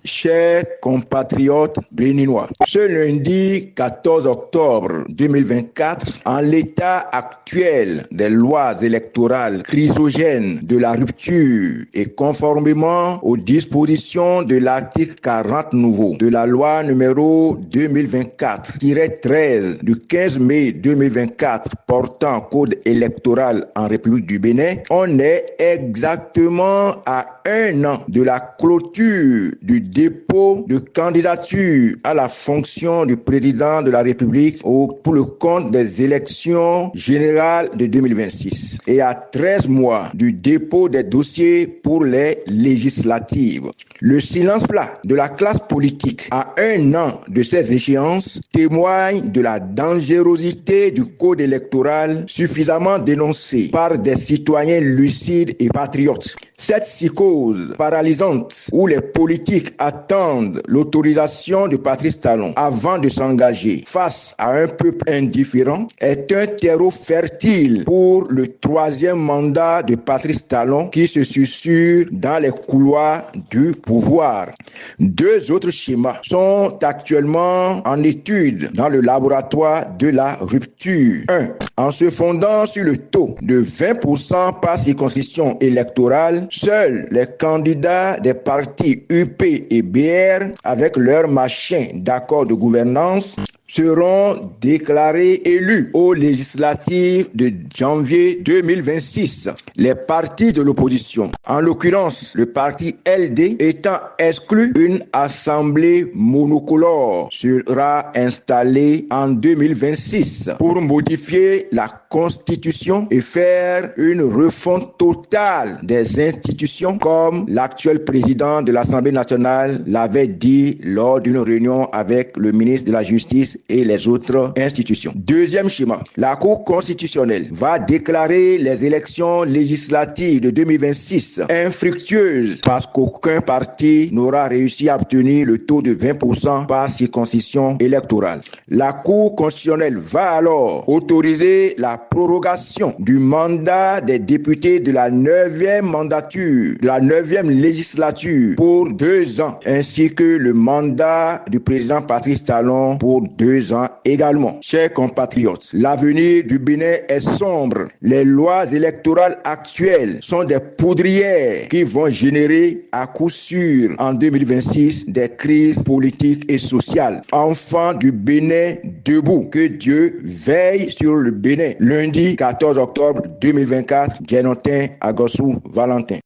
Chers compatriotes béninois, ce lundi 14 octobre 2024, en l'état actuel des lois électorales chrysogènes de la rupture et conformément aux dispositions de l'article 40 nouveau de la loi numéro 2024-13 du 15 mai 2024 portant code électoral en République du Bénin, on est exactement à un an de la clôture du dépôt de candidature à la fonction du président de la République pour le compte des élections générales de 2026 et à 13 mois du dépôt des dossiers pour les législatives. Le silence plat de la classe politique à un an de ces échéances témoigne de la dangerosité du code électoral suffisamment dénoncé par des citoyens lucides et patriotes. Cette psychose paralysante où les politiques attendent l'autorisation de Patrice Talon avant de s'engager face à un peuple indifférent est un terreau fertile pour le troisième mandat de Patrice Talon qui se susurre dans les couloirs du pouvoir. Deux autres schémas sont actuellement en étude dans le laboratoire de la rupture. 1. En se fondant sur le taux de 20% par circonscription électorale, seuls les candidats des partis UP et BR, avec leur machin d'accord de gouvernance, seront déclarés élus aux législatives de janvier 2026. Les partis de l'opposition, en l'occurrence le parti LD, étant exclu, une assemblée monocolore sera installée en 2026 pour modifier la Constitution et faire une refonte totale des institutions comme l'actuel président de l'Assemblée nationale l'avait dit lors d'une réunion avec le ministre de la Justice et les autres institutions. Deuxième schéma, la Cour constitutionnelle va déclarer les élections législatives de 2026 infructueuses parce qu'aucun parti n'aura réussi à obtenir le taux de 20% par circonscription électorale. La Cour constitutionnelle va alors autoriser la prorogation du mandat des députés de la 9e mandature, de la 9e législature pour 2 ans, ainsi que le mandat du président Patrice Talon pour 2 ans également. Chers compatriotes, l'avenir du Bénin est sombre. Les lois électorales actuelles sont des poudrières qui vont générer à coup sûr en 2026 des crises politiques et sociales. Enfants du Bénin debout, que Dieu veille sur le Bénin. Lundi 14 octobre 2024, Genotin Agossou Valentin.